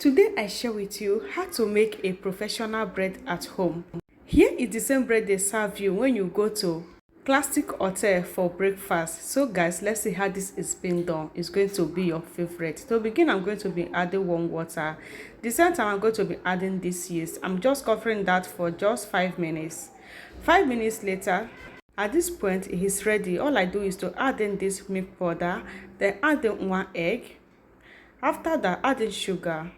Today I share with you how to make a professional bread at home. Here is the same bread they serve you when you go to classic hotel for breakfast. So guys, let's see how this is being done. It's going to be your favorite. To begin, I'm going to be adding warm water. The same time I'm going to be adding this yeast. I'm just covering that for just 5 minutes. 5 minutes later, at this point it is ready. All I do is to add in this milk powder, then add in 1 egg. After that, add in sugar.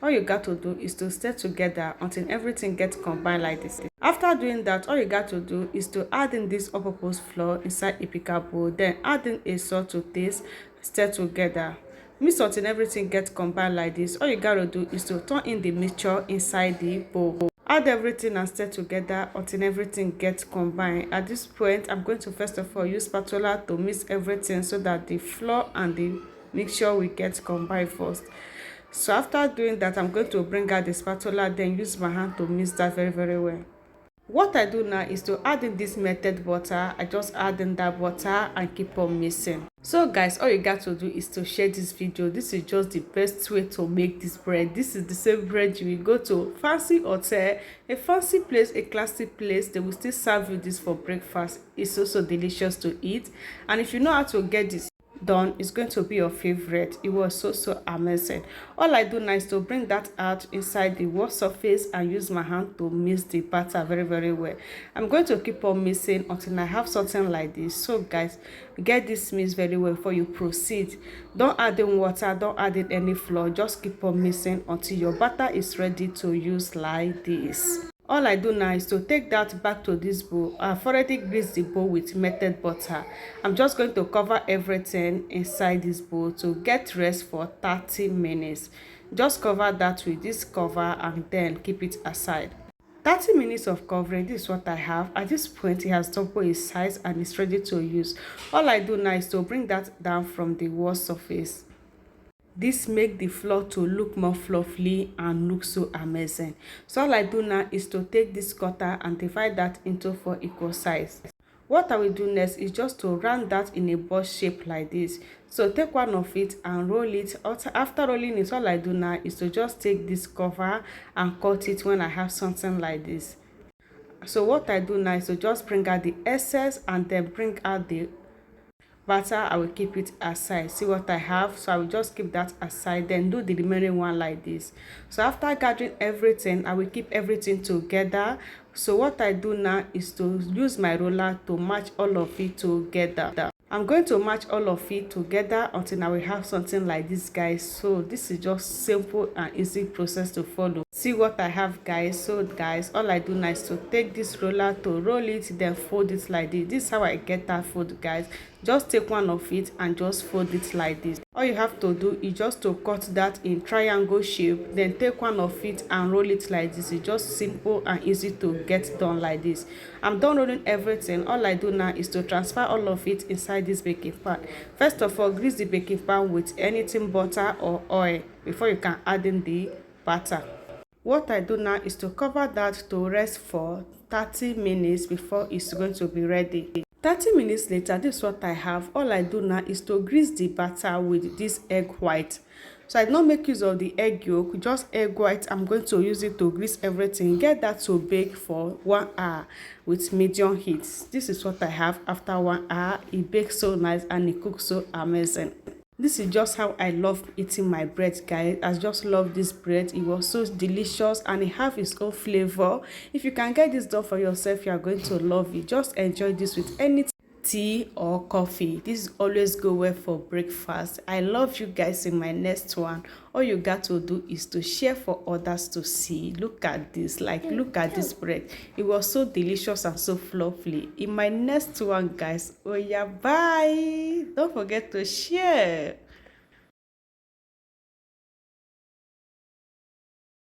All you got to do is to stir together until everything gets combined like this. After doing that, all you got to do is to add in this all-purpose flour inside a picker bowl, then add in a salt to taste, stir together. Mix until everything gets combined like this. All you got to do is to turn in the mixture inside the bowl. Add everything and stir together until everything gets combined. At this point, I'm going to first of all use spatula to mix everything so that the flour and the mixture will get combined first. So after doing that, I'm going to bring out the spatula, then use my hand to mix that very well. What I do now is to add in this melted butter. I just add in that butter and keep on mixing. So guys, all you got to do is to share this video. This is just the best way to make this bread. This is the same bread you will go to fancy hotel, a fancy place, a classic place. They will still serve you this for breakfast. It's also delicious to eat. And if you know how to get this done, it's going to be your favorite. It was so amazing. All I do now is to bring that out inside the wall surface and use my hand to mix the batter very well. I'm going to keep on mixing until I have something like this. So guys, get this mixed very well before you proceed. Don't add in water, don't add in any flour, just keep on mixing until your batter is ready to use like this. All I do now is to take that back to this bowl. I've already greased the bowl with melted butter. I'm just going to cover everything inside this bowl to get rest for 30 minutes. Just cover that with this cover and then keep it aside. 30 minutes of covering, this is what I have. At this point, it has doubled its size and it's ready to use. All I do now is to bring that down from the wall surface. This make the flour to look more fluffy and look so amazing. So all I do now is to take this cutter and divide that into 4 equal sides. What I will do next is just to round that in a ball shape like this. So take one of it and roll it. After rolling it, all I do now is to just take this cover and cut it when I have something like this. So what I do now is to just bring out the excess and then bring out the batter. I will keep it aside. See what I have? So I will just keep that aside, then do the remaining one like this. So after gathering everything, I will keep everything together. So what I do now is to use my roller to match all of it together. I'm going to match all of it together until I will have something like this, guys. So this is just simple and easy process to follow. See what I have, guys. So guys, all I do now is to take this roller to roll it, then fold it like this. This is how I get that fold, guys. Just take one of it and just fold it like this. All you have to do is just to cut that in triangle shape, then take one of it and roll it like this. It's just simple and easy to get done like this. I'm done rolling everything. All I do now is to transfer all of it inside this baking pan. First of all, grease the baking pan with anything, butter or oil, before you can add in the batter. What I do now is to cover that to rest for 30 minutes before it's going to be ready. 30 minutes later, this is what I have. All I do now is to grease the batter with this egg white. So I don't make use of the egg yolk, just egg white. I'm going to use it to grease everything. Get that to bake for 1 hour with medium heat. This is what I have after 1 hour. It bakes so nice and it cooks so amazing. This is just how I love eating my bread, guys. I just love this bread. It was so delicious and it have its own flavor. If you can get this done for yourself, you are going to love it. Just enjoy this with any tea or coffee. This always go well for breakfast. I love you guys. In my next one, all you got to do is to share for others to see. Look at this, look at this bread. It was so delicious and so fluffy. In my next one, guys. Oh yeah, bye. Don't forget to share.